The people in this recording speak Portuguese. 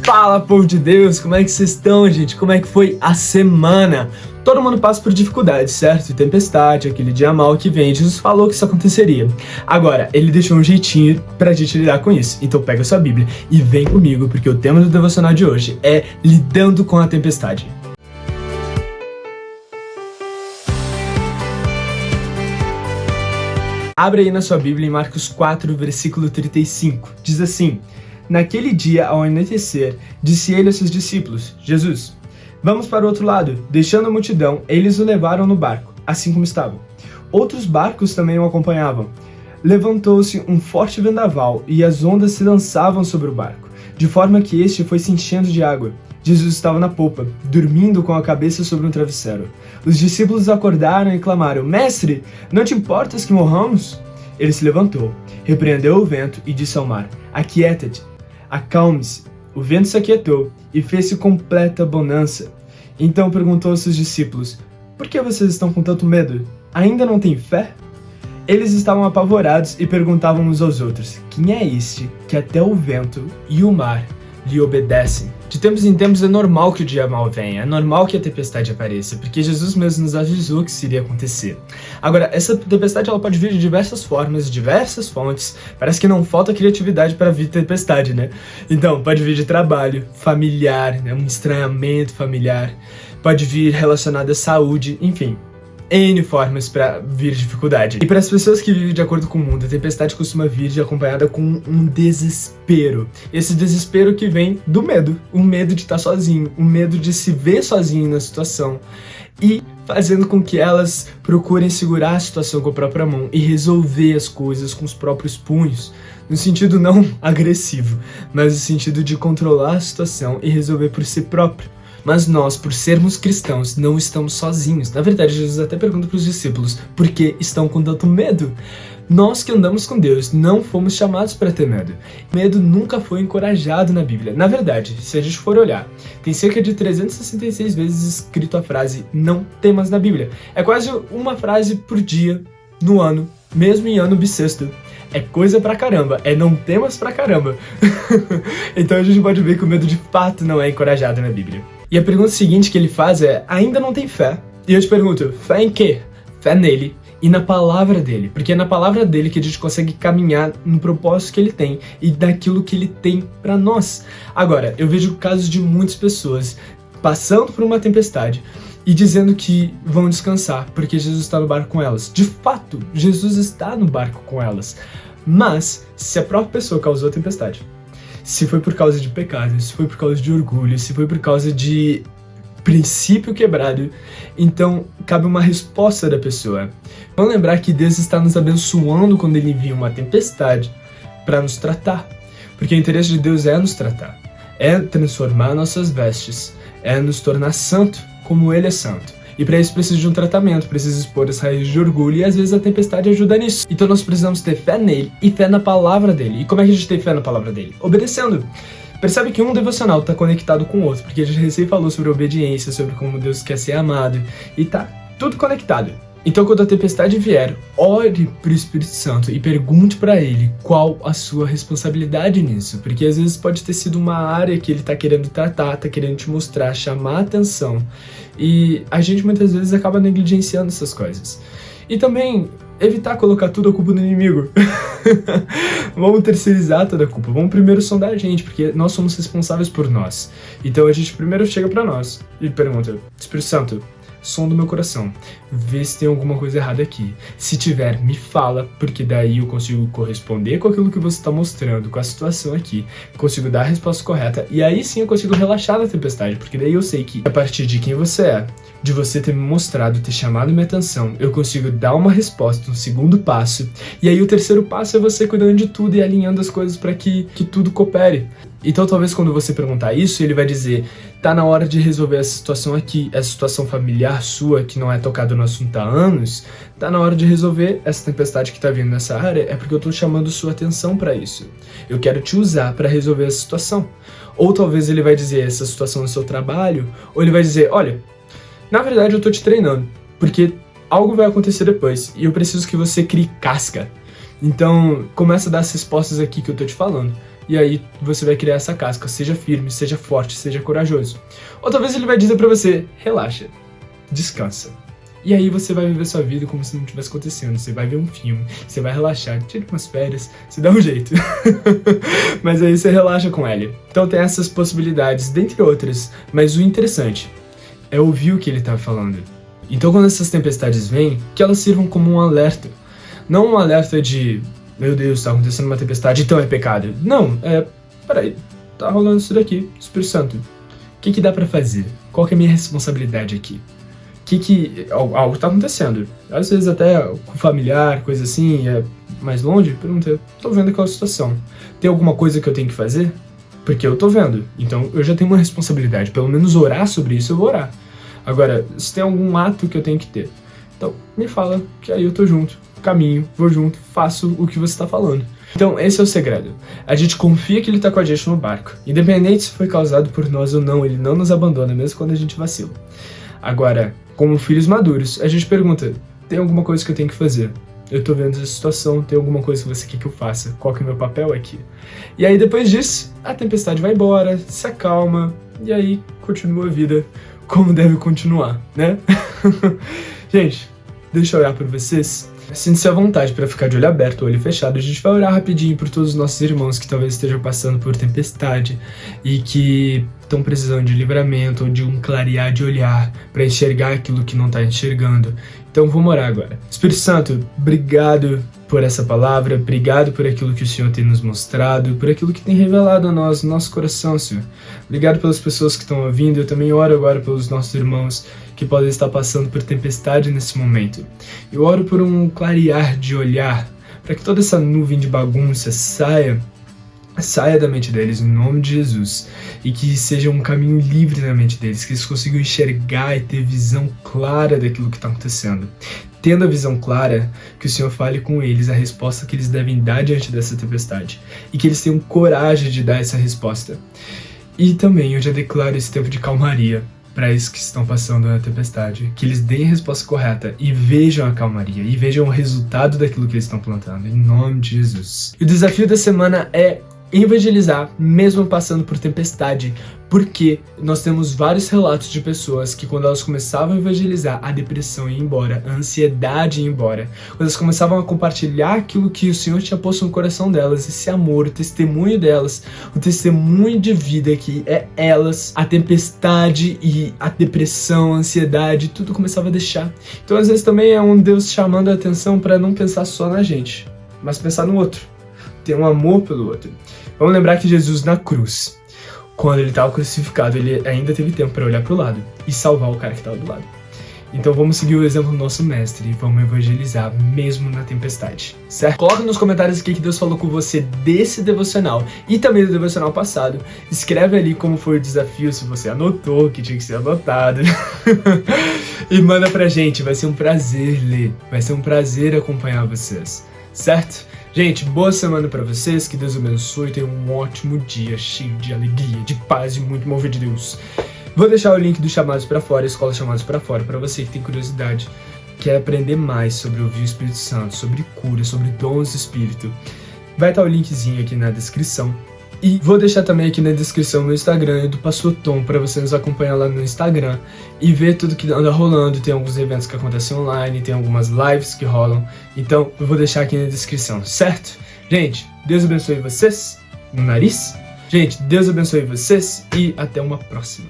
Fala, povo de Deus, como é que vocês estão, gente? Como é que foi a semana? Todo mundo passa por dificuldades, certo? Tempestade, aquele dia mal que vem. Jesus falou que isso aconteceria. Agora, ele deixou um jeitinho pra gente lidar com isso. Então pega a sua Bíblia e vem comigo, porque o tema do devocional de hoje é lidando com a tempestade. Abre aí na sua Bíblia em Marcos 4, versículo 35. Diz assim: Naquele dia, ao anoitecer, disse ele a seus discípulos: Jesus, vamos para o outro lado. Deixando a multidão, eles o levaram no barco, assim como estavam. Outros barcos também o acompanhavam. Levantou-se um forte vendaval e as ondas se lançavam sobre o barco, de forma que este foi se enchendo de água. Jesus estava na popa, dormindo com a cabeça sobre um travesseiro. Os discípulos acordaram e clamaram: Mestre, não te importas que morramos? Ele se levantou, repreendeu o vento e disse ao mar: Aquieta-te, acalme-se. O vento se aquietou e fez-se completa bonança. Então perguntou aos seus discípulos: Por que vocês estão com tanto medo? Ainda não têm fé? Eles estavam apavorados e perguntavam uns aos outros: Quem é este que até o vento e o mar lhe obedecem? De tempos em tempos é normal que o dia mal venha, é normal que a tempestade apareça, porque Jesus mesmo nos avisou que isso iria acontecer. Agora, essa tempestade ela pode vir de diversas formas, diversas fontes. Parece que não falta criatividade para vir tempestade, né? Então, pode vir de trabalho, familiar, né? Um estranhamento familiar, pode vir relacionado à saúde, enfim. N formas para vir dificuldade. E para as pessoas que vivem de acordo com o mundo, a tempestade costuma vir acompanhada com um desespero. Esse desespero que vem do medo. O medo de estar sozinho, o medo de se ver sozinho na situação. E fazendo com que elas procurem segurar a situação com a própria mão e resolver as coisas com os próprios punhos. No sentido não agressivo, mas no sentido de controlar a situação e resolver por si próprio. Mas nós, por sermos cristãos, não estamos sozinhos. Na verdade, Jesus até pergunta para os discípulos: por que estão com tanto medo? Nós que andamos com Deus não fomos chamados para ter medo. Medo nunca foi encorajado na Bíblia. Na verdade, se a gente for olhar, tem cerca de 366 vezes escrito a frase não temas na Bíblia. É quase uma frase por dia no ano, mesmo em ano bissexto. É coisa pra caramba, é não temas pra caramba. Então a gente pode ver que o medo de fato não é encorajado na Bíblia. E a pergunta seguinte que ele faz é: ainda não tem fé? E eu te pergunto, fé em quê? Fé nele e na palavra dele. Porque é na palavra dele que a gente consegue caminhar no propósito que ele tem e daquilo que ele tem pra nós. Agora, eu vejo casos de muitas pessoas passando por uma tempestade e dizendo que vão descansar porque Jesus está no barco com elas. De fato, Jesus está no barco com elas. Mas, se a própria pessoa causou a tempestade, se foi por causa de pecado, se foi por causa de orgulho, se foi por causa de princípio quebrado, então cabe uma resposta da pessoa. Vamos lembrar que Deus está nos abençoando quando Ele envia uma tempestade para nos tratar. Porque o interesse de Deus é nos tratar, é transformar nossas vestes, é nos tornar santo como Ele é santo. E para isso precisa de um tratamento, precisa expor as raízes de orgulho e às vezes a tempestade ajuda nisso. Então nós precisamos ter fé nele e fé na palavra dele. E como é que a gente tem fé na palavra dele? Obedecendo. Percebe que um devocional está conectado com o outro, porque a gente recém falou sobre obediência, sobre como Deus quer ser amado e tá tudo conectado. Então quando a tempestade vier, ore pro Espírito Santo e pergunte para ele qual a sua responsabilidade nisso, porque às vezes pode ter sido uma área que ele tá querendo tratar, tá querendo te mostrar, chamar a atenção, e a gente muitas vezes acaba negligenciando essas coisas. E também evitar colocar tudo a culpa no inimigo. Vamos terceirizar toda a culpa, vamos primeiro sondar a gente, porque nós somos responsáveis por nós. Então a gente primeiro chega para nós e pergunta: Espírito Santo, som do meu coração, vê se tem alguma coisa errada aqui. Se tiver, me fala, porque daí eu consigo corresponder com aquilo que você está mostrando, com a situação aqui, consigo dar a resposta correta, e aí sim eu consigo relaxar na tempestade, porque daí eu sei que a partir de quem você é, de você ter me mostrado, ter chamado minha atenção, eu consigo dar uma resposta, um segundo passo, e aí o terceiro passo é você cuidando de tudo e alinhando as coisas para que tudo coopere. Então talvez quando você perguntar isso, ele vai dizer: tá na hora de resolver essa situação aqui, essa situação familiar sua que não é tocada no assunto há anos, tá na hora de resolver essa tempestade que tá vindo nessa área, é porque eu tô chamando sua atenção para isso. Eu quero te usar para resolver essa situação. Ou talvez ele vai dizer essa situação no seu trabalho, ou ele vai dizer: olha, na verdade eu tô te treinando, porque algo vai acontecer depois e eu preciso que você crie casca. Então, começa a dar as respostas aqui que eu tô te falando. e aí você vai criar essa casca. Seja firme, seja forte, seja corajoso. Ou talvez ele vai dizer pra você, relaxa, descansa. E aí você vai viver sua vida como se não tivesse acontecendo. Você vai ver um filme, você vai relaxar, tira umas férias, você dá um jeito. Mas aí você relaxa com ele. Então tem essas possibilidades, dentre outras. Mas o interessante é ouvir o que ele tá falando. Então quando essas tempestades vêm, que elas sirvam como um alerta. Não um alerta de, meu Deus, tá acontecendo uma tempestade, então é pecado. Não, peraí, tá rolando isso daqui, Espírito Santo. O que dá pra fazer? Qual que é a minha responsabilidade aqui? Algo tá acontecendo. Às vezes até com familiar, coisa assim, mais longe, pergunta, tô vendo aquela situação. Tem alguma coisa que eu tenho que fazer? Porque eu tô vendo. Então eu já tenho uma responsabilidade. Pelo menos orar sobre isso eu vou orar. Agora, se tem algum ato que eu tenho que ter, então me fala, que aí eu tô junto. Caminho, vou junto, faço o que você tá falando. Então esse é o segredo. A gente confia que ele tá com a gente no barco. Independente se foi causado por nós ou não, ele não nos abandona, mesmo quando a gente vacila. Agora, como filhos maduros, a gente pergunta, tem alguma coisa que eu tenho que fazer? Eu tô vendo essa situação, tem alguma coisa que você quer que eu faça? Qual que é o meu papel aqui? E aí depois disso, a tempestade vai embora, se acalma, e aí continua a vida como deve continuar, né? Gente, deixa eu orar por vocês. Sinta-se à vontade para ficar de olho aberto, olho fechado. A gente vai orar rapidinho por todos os nossos irmãos que talvez estejam passando por tempestade e que estão precisando de livramento ou de um clarear de olhar para enxergar aquilo que não está enxergando. Então vamos orar agora. Espírito Santo, obrigado por essa palavra, obrigado por aquilo que o Senhor tem nos mostrado, por aquilo que tem revelado a nós, no nosso coração, Senhor. Obrigado pelas pessoas que estão ouvindo, eu também oro agora pelos nossos irmãos que podem estar passando por tempestade nesse momento. Eu oro por um clarear de olhar, para que toda essa nuvem de bagunça saia da mente deles, em nome de Jesus, e que seja um caminho livre na mente deles, que eles consigam enxergar e ter visão clara daquilo que está acontecendo. Tendo a visão clara, que o Senhor fale com eles a resposta que eles devem dar diante dessa tempestade, e que eles tenham coragem de dar essa resposta. E também eu já declaro esse tempo de calmaria para esses que estão passando na tempestade, que eles deem a resposta correta e vejam a calmaria, e vejam o resultado daquilo que eles estão plantando, em nome de Jesus. E o desafio da semana é evangelizar mesmo passando por tempestade, porque nós temos vários relatos de pessoas que quando elas começavam a evangelizar, a depressão ia embora, a ansiedade ia embora, quando elas começavam a compartilhar aquilo que o Senhor tinha posto no coração delas, esse amor, o testemunho delas, o testemunho de vida que é elas, a tempestade e a depressão, a ansiedade, tudo começava a deixar. Então às vezes também é um Deus chamando a atenção para não pensar só na gente, mas pensar no outro, ter um amor pelo outro. Vamos lembrar que Jesus na cruz, quando ele estava crucificado, ele ainda teve tempo para olhar para o lado e salvar o cara que estava do lado. Então vamos seguir o exemplo do nosso mestre e vamos evangelizar mesmo na tempestade, certo? Coloca nos comentários o que Deus falou com você desse devocional e também do devocional passado. Escreve ali como foi o desafio, se você anotou, que tinha que ser anotado. E manda pra gente, vai ser um prazer ler, vai ser um prazer acompanhar vocês, certo? Gente, boa semana pra vocês, que Deus abençoe, tenham um ótimo dia, cheio de alegria, de paz e muito mover de Deus. Vou deixar o link do Chamados pra Fora, Escola Chamados pra Fora, pra você que tem curiosidade, quer aprender mais sobre ouvir o Espírito Santo, sobre cura, sobre dons do Espírito. Vai estar o linkzinho aqui na descrição. E vou deixar também aqui na descrição meu Instagram e do Pastor Tom para você nos acompanhar lá no Instagram e ver tudo que anda rolando. Tem alguns eventos que acontecem online, tem algumas lives que rolam. Então eu vou deixar aqui na descrição, certo? Gente, Deus abençoe vocês no nariz. Gente, Deus abençoe vocês e até uma próxima.